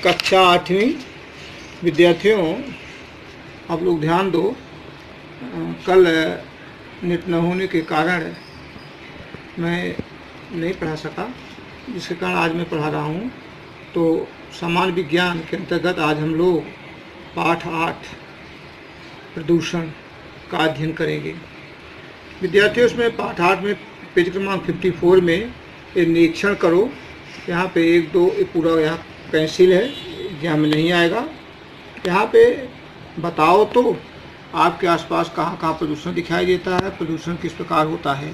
कक्षा 8वीं विद्यार्थियों, आप लोग ध्यान दो। कल नेट न होने के कारण मैं नहीं पढ़ा सका, जिसके कारण आज मैं पढ़ा रहा हूँ। तो सामान्य विज्ञान के अंतर्गत आज हम लोग पाठ 8 प्रदूषण का अध्ययन करेंगे। विद्यार्थियों, इसमें पाठ 8 में पेज क्रमांक 54 में एक निरीक्षण करो। यहाँ पे 1, 2 ये पूरा यहाँ पेंसिल है, यहाँ में नहीं आएगा। यहाँ पे बताओ तो आपके आसपास कहाँ कहाँ प्रदूषण दिखाई देता है, प्रदूषण किस प्रकार होता है।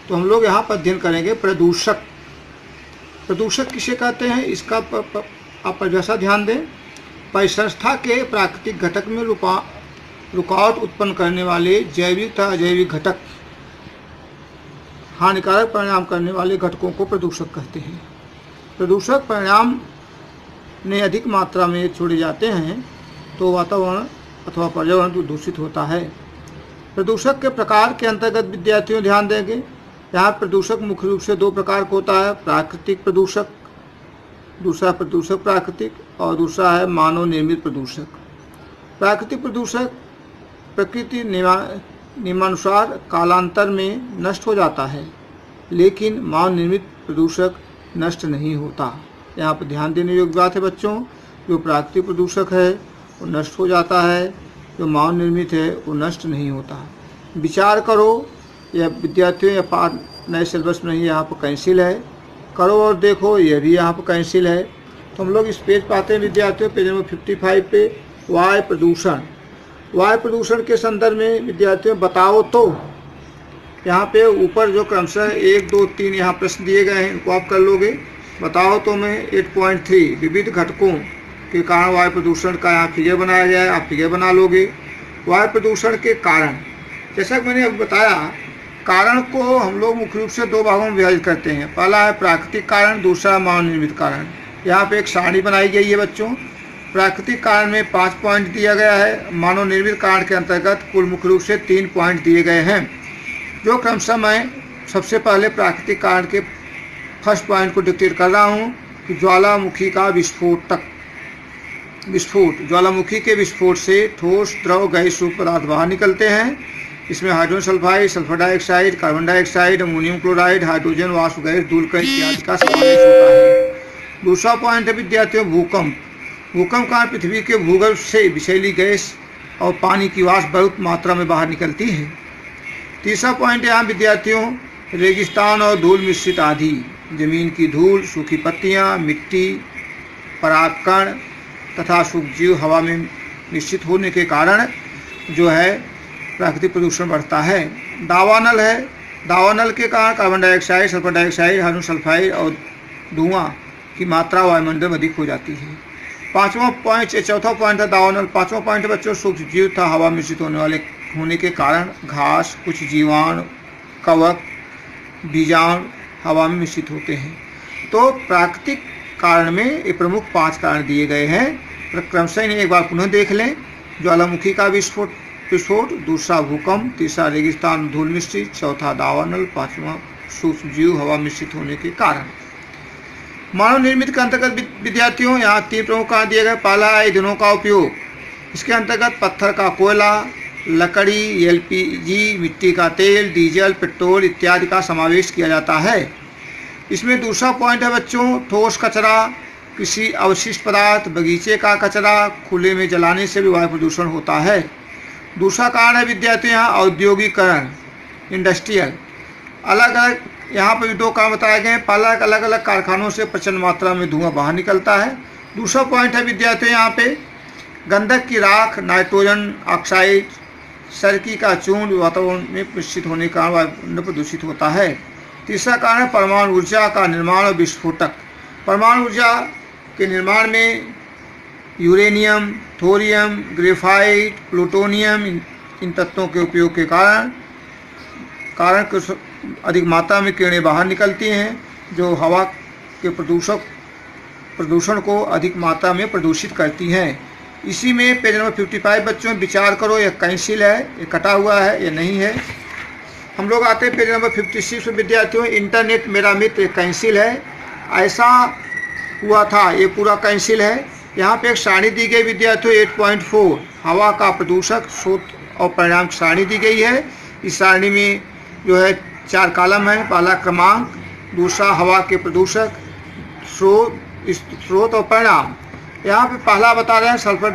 तो हम लोग यहाँ पर अध्ययन करेंगे प्रदूषक। प्रदूषक किसे कहते हैं, इसका आप परिभाषा ध्यान दें। परिसंस्था के प्राकृतिक घटक में रुकावट उत्पन्न करने वाले जैविक तथा अजैविक घटक, हानिकारक परिणाम करने वाले घटकों को प्रदूषक कहते हैं। प्रदूषक परिणाम ने अधिक मात्रा में छोड़े जाते हैं तो वातावरण अथवा पर्यावरण दूषित होता है। प्रदूषक के प्रकार के अंतर्गत विद्यार्थियों ध्यान देंगे। यहाँ प्रदूषक मुख्य रूप से 2 प्रकार का होता है, प्राकृतिक प्रदूषक, दूसरा प्रदूषक प्राकृतिक और दूसरा है मानव निर्मित प्रदूषक। प्राकृतिक प्रदूषक प्रकृति नियमानुसार कालांतर में नष्ट हो जाता है, लेकिन मानव निर्मित प्रदूषक नष्ट नहीं होता। यहाँ पर ध्यान देने योग्य बात है बच्चों, जो प्राकृतिक प्रदूषक है वो नष्ट हो जाता है, जो मानव निर्मित है वो नष्ट नहीं होता। विचार करो, यह विद्यार्थियों या पाठ नए सिलेबस में नहीं, यहाँ पर कैंसिल है, करो और देखो, यह भी यहाँ पर कैंसिल है। तो हम लोग इस पेज पाते हैं विद्यार्थियों, पेज नंबर 55 पे वायु प्रदूषण। वायु प्रदूषण के संदर्भ में विद्यार्थियों बताओ तो यहाँ पे ऊपर जो क्रमशः 1, 2, 3 यहाँ प्रश्न दिए गए हैं, इनको आप कर लोगे। बताओ तो मैं 8.3 विविध घटकों के कारण वायु प्रदूषण का यहाँ फिगर बनाया गया है, आप फिगर बना लोगे। वायु प्रदूषण के कारण, जैसा कि मैंने अब बताया, कारण को हम लोग मुख्य रूप से 2 भागों में विभाजित करते हैं। पहला है प्राकृतिक कारण, दूसरा मानव निर्मित कारण। यहाँ पे एक सारणी बनाई गई है बच्चों। प्राकृतिक कारण में 5 पॉइंट दिया गया है। मानव निर्मित कारण के अंतर्गत कुल मुख्य रूप से 3 पॉइंट दिए गए हैं, जो क्रमशः मैं सबसे पहले प्राकृतिक कारण के फर्स्ट पॉइंट को डिक्टेट कर रहा हूँ कि ज्वालामुखी का विस्फोट। ज्वालामुखी के विस्फोट से ठोस, द्रव, गैस रूप पदार्थ बाहर निकलते हैं। इसमें hydrogen sulphide, sulphur dioxide, carbon dioxide, ammonium chloride, hydrogen वाष्प गैस, धूलकण इत्यादि का समावेश होता है। दूसरा पॉइंट है विद्यार्थियों भूकंप। भूकंप का पृथ्वी के भूगर्भ से विषैली गैस और पानी की वाष्प बहुत मात्रा में बाहर निकलती है। तीसरा पॉइंट यहाँ विद्यार्थियों रेगिस्तान और धूल मिश्रित आंधी, जमीन की धूल, सूखी पत्तियाँ, मिट्टी, परागकण तथा सूक्ष्मजीव हवा में मिश्रित होने के कारण जो है प्राकृतिक प्रदूषण बढ़ता है। दावानल है। दावानल के कारण carbon dioxide, sulphur dioxide, hydrogen sulphide और धुआं की मात्रा वायुमंडल में अधिक हो जाती है। चौथा पॉइंट है दावानल। 5वां पॉइंट है बच्चों सूक्ष्मजीव तथा हवा मिश्रित होने के कारण घास, कुछ जीवाणु, कवक, बीजाणु हवा में मिश्रित होते हैं। तो प्राकृतिक कारण में ये प्रमुख 5 कारण दिए गए हैं। क्रमशः इन्हें एक बार पुनः देख लें। ज्वालामुखी का विस्फोट, दूसरा भूकंप, तीसरा रेगिस्तान धूल मिश्रित, चौथा दावानल, 5वां सूक्ष्मजीव हवा मिश्रित होने के कारण। मानव निर्मित के अंतर्गत विद्यार्थियों यहाँ 3 प्रमुख कारण दिए गए। पहला है ईंधनों का उपयोग। इसके अंतर्गत पत्थर का कोयला, लकड़ी, LPG, मिट्टी का तेल, डीजल, पेट्रोल इत्यादि का समावेश किया जाता है। इसमें दूसरा पॉइंट है बच्चों ठोस कचरा, कृषि अवशिष्ट पदार्थ, बगीचे का कचरा, खुले में जलाने से भी वायु प्रदूषण होता है। दूसरा कारण है विद्यार्थियों यहाँ औद्योगिकरण, इंडस्ट्रियल। अलग अलग यहाँ पर 2 कारण बताए गए हैं। पहला अलग अलग कारखानों से प्रचंड मात्रा में धुआं बाहर निकलता है। दूसरा पॉइंट है विद्यार्थियों यहाँ पे गंधक की राख, नाइट्रोजन ऑक्साइड, सरकी का चूर्ण वातावरण में मिश्रित होने का वायुमंडल प्रदूषित होता है। तीसरा कारण है परमाणु ऊर्जा का निर्माण और विस्फोटक। परमाणु ऊर्जा के निर्माण में यूरेनियम, थोरियम, ग्रेफाइट, प्लूटोनियम इन तत्वों के उपयोग के कारण अधिक मात्रा में किरणें बाहर निकलती हैं, जो हवा के प्रदूषण को अधिक मात्रा में प्रदूषित करती हैं। इसी में पेज नंबर 55 बच्चों विचार करो, यह कैंसिल है, ये कटा हुआ है, ये नहीं है। हम लोग आते हैं पेज नंबर 56 में विद्यार्थियों इंटरनेट मेरा मित्र कैंसिल है। ऐसा हुआ था, ये पूरा कैंसिल है। यहाँ पे एक सारणी दी गई विद्यार्थियों 8.4 हवा का प्रदूषक स्रोत और परिणाम की सारणी दी गई है। इस सारणी में जो है 4 कॉलम है। पहला क्रमांक, दूसरा हवा के प्रदूषक, स्रोत और परिणाम। यहाँ पे पहला बता रहे हैं सल्फर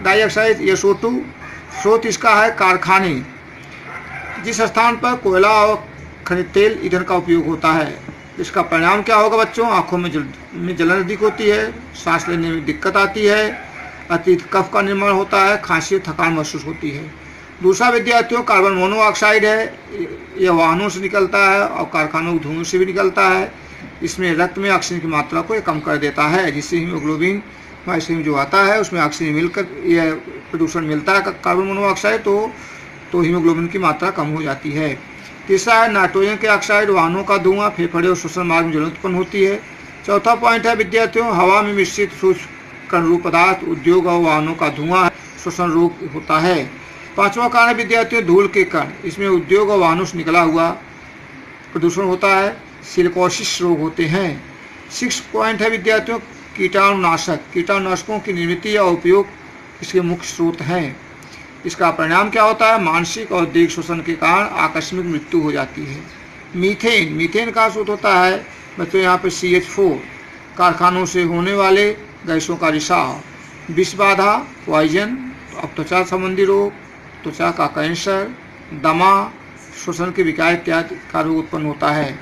डाइऑक्साइड SO2। स्रोत इसका है कारखाने, जिस स्थान पर कोयला और खनिज तेल ईंधन का उपयोग होता है। इसका परिणाम क्या होगा बच्चों? आँखों में जलन अधिक होती है, सांस लेने में दिक्कत आती है, अतिरिक्त कफ का निर्माण होता है, खांसी और थकान महसूस होती है। दूसरा विद्यार्थियों कार्बन मोनोऑक्साइड है। यह वाहनों से निकलता है और कारखानों के धुएं से भी निकलता है। इसमें रक्त में ऑक्सीजन की मात्रा को कम कर देता है, जिससे हीमोग्लोबिन हमारे शरीर में जो आता है उसमें ऑक्सीजन मिलकर यह प्रदूषण मिलता है कार्बन मोनोऑक्साइड, तो हीमोग्लोबिन की मात्रा कम हो जाती है। तीसरा है नाइट्रोजन के ऑक्साइड, वाहनों का धुआं, फेफड़े और श्वसन मार्ग में जलन उत्पन्न होती है। चौथा पॉइंट है विद्यार्थियों हवा में मिश्रित सूक्ष्म कणरूप पदार्थ, उद्योग और वाहनों का धुआं, श्वसन रोग होता है। पांचवा कारण है विद्यार्थियों धूल के कण, इसमें उद्योग और वाहनों से निकला हुआ प्रदूषण होता है, सिलिकोसिस रोग होते हैं। 6 पॉइंट है विद्यार्थियों कीटाणुनाशक, कीटाणुनाशकों की निर्मित और उपयोग इसके मुख्य स्रोत हैं। इसका परिणाम क्या होता है? मानसिक और औद्योगिक शोषण के कारण आकस्मिक मृत्यु हो जाती है। मीथेन का स्रोत होता है बच्चों यहाँ पे CH4, कारखानों से होने वाले गैसों का रिसाव। विष बाधा, पॉइजन, त्वचा संबंधी रोग, त्वचा का कैंसर, दमा, श्वसन के विकार इत्यादि का रोग उत्पन्न होता है।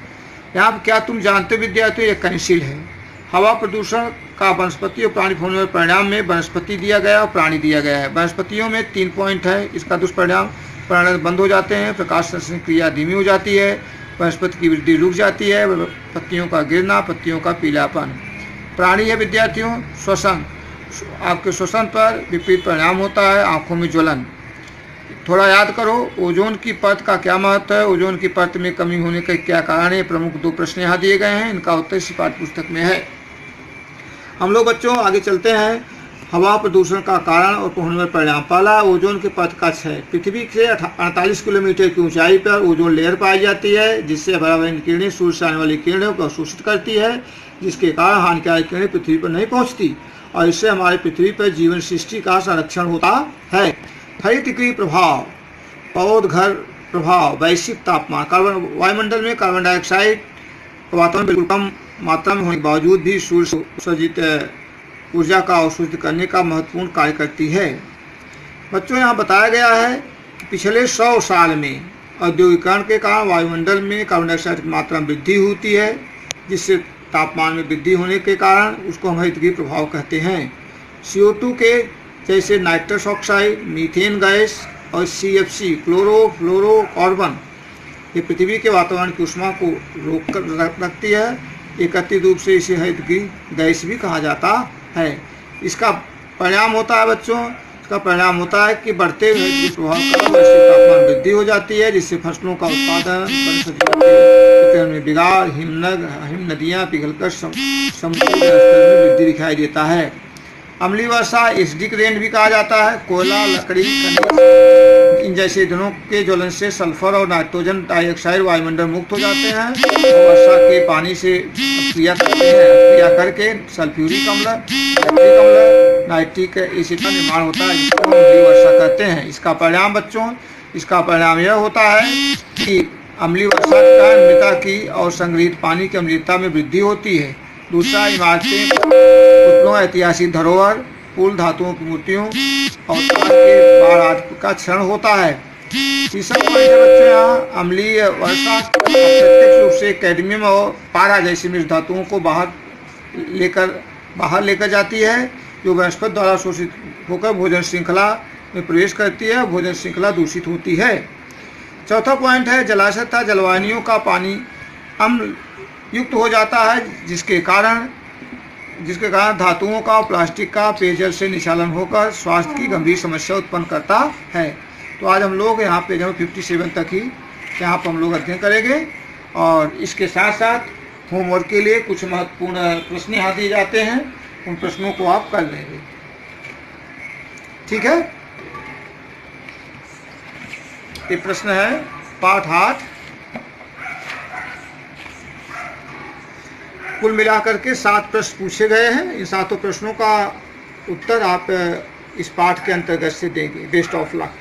यहाँ पर क्या तुम जानते हो विद्यार्थियों ये कैंसिल है। हवा प्रदूषण का वनस्पति और प्राणी होने वाले परिणाम में वनस्पति दिया गया और प्राणी दिया गया है। वनस्पतियों में 3 पॉइंट है। इसका दुष्परिणाम, प्राण बंद हो जाते हैं, प्रकाश संश्लेषण क्रिया धीमी हो जाती है, वनस्पति की वृद्धि रुक जाती है, पत्तियों का गिरना, पत्तियों का पीलापन। प्राणी है विद्यार्थियों श्वसन, आपके श्वसन पर विपरीत परिणाम होता है, आँखों में ज्वलन। थोड़ा याद करो ओजोन की परत का क्या महत्व है, ओजोन की परत में कमी होने के क्या कारण है। प्रमुख 2 प्रश्न यहाँ दिए गए हैं, इनका उत्तर इसी पाठ्य पुस्तक में है। हम लोग बच्चों आगे चलते हैं। हवा प्रदूषण का कारण और होने वाले परिणाम। पहला ओजोन के परत का क्षय। पृथ्वी से 48 किलोमीटर की ऊंचाई पर ओजोन लेयर पाई जाती है, जिससे पराबैंगनी किरणें सूर्य से आने वाली किरणों को अवशोषित करती है, जिसके कारण हानिकारक किरणें पृथ्वी पर नहीं पहुंचती और इससे हमारे पृथ्वी पर जीवन सृष्टि का संरक्षण होता है। हरितगृह प्रभाव, पौधघर प्रभाव, वैश्विक तापमान। वायुमंडल में कार्बन डाइऑक्साइड वातावरण बिल्कुल कम मात्रा में होने के बावजूद भी सूर्य से उत्सर्जित ऊर्जा का अवशोषित करने का महत्वपूर्ण कार्य करती है। बच्चों यहाँ बताया गया है कि पिछले 100 साल में औद्योगिकरण के कारण वायुमंडल में कार्बन डाइऑक्साइड की मात्रा में वृद्धि होती है, जिससे तापमान में वृद्धि होने के कारण उसको हम हरितगृह प्रभाव कहते हैं। CO2 के जैसे नाइट्रस ऑक्साइड, मीथेन गैस और CFC क्लोरोफ्लोरोकार्बन ये पृथ्वी के वातावरण की ऊष्मा को रोक कर रखती है। एकत्रित रूप से इसे हरितगृह गैस भी कहा जाता है। इसका परिणाम होता है बच्चों, इसका परिणाम होता है कि बढ़ते हुए हरितगृह प्रभाव का वैश्विक तापमान वृद्धि हो जाती है, जिससे फसलों का उत्पादन, वनस्पतियों में बिगाड़, हिम नदियाँ पिघलकर समुद्र के स्तर में वृद्धि दिखाई देता है। अम्लीय वर्षा, एसिडिक रेन भी कहा जाता है। कोयला, लकड़ी, खनिज इन जैसे ईंधनों के ज्वलन से सल्फर और नाइट्रोजन डाइऑक्साइड वायुमंडल मुक्त हो जाते हैं और वर्षा के पानी से क्रिया करते हैं। क्रिया करके सल्फ्यूरिक अम्ल, नाइट्रिक एसिड का निर्माण होता है, जिसको हम अम्लीय वर्षा कहते हैं। इसका परिणाम बच्चों, इसका परिणाम यह होता है कि अम्लीय वर्षा के कारण मृदा की और संग्रहित पानी की अम्लीयता में वृद्धि होती है। दूसरा, इमारतें, पुतलों, ऐतिहासिक धरोहर, पुल, धातुओं की मूर्तियों और तार के बाढ़ आदि का क्षरण होता है। तीसरा पॉइंट है बच्चों यहाँ अम्लीय वर्षा प्रत्यक्ष रूप से कैडमियम और पारा जैसी मिश्र धातुओं को बाहर लेकर जाती है, जो वनस्पति द्वारा शोषित होकर भोजन श्रृंखला में प्रवेश करती है, भोजन श्रृंखला दूषित होती है। चौथा पॉइंट है जलाशय तथा जलवाहिनियों का पानी अम्ल युक्त हो जाता है, जिसके कारण धातुओं का और प्लास्टिक का पेयजल से निशालन होकर स्वास्थ्य की गंभीर समस्या उत्पन्न करता है। तो आज हम लोग यहाँ पेज नंबर 57 तक ही यहाँ पर हम लोग अध्ययन करेंगे और इसके साथ साथ होमवर्क के लिए कुछ महत्वपूर्ण प्रश्न यहाँ दिए जाते हैं, उन प्रश्नों को आप कर लेंगे। ठीक है, ये प्रश्न है पाठ 8। कुल मिलाकर के 7 प्रश्न पूछे गए हैं। इन 7 प्रश्नों का उत्तर आप इस पाठ के अंतर्गत से देंगे। Best of luck.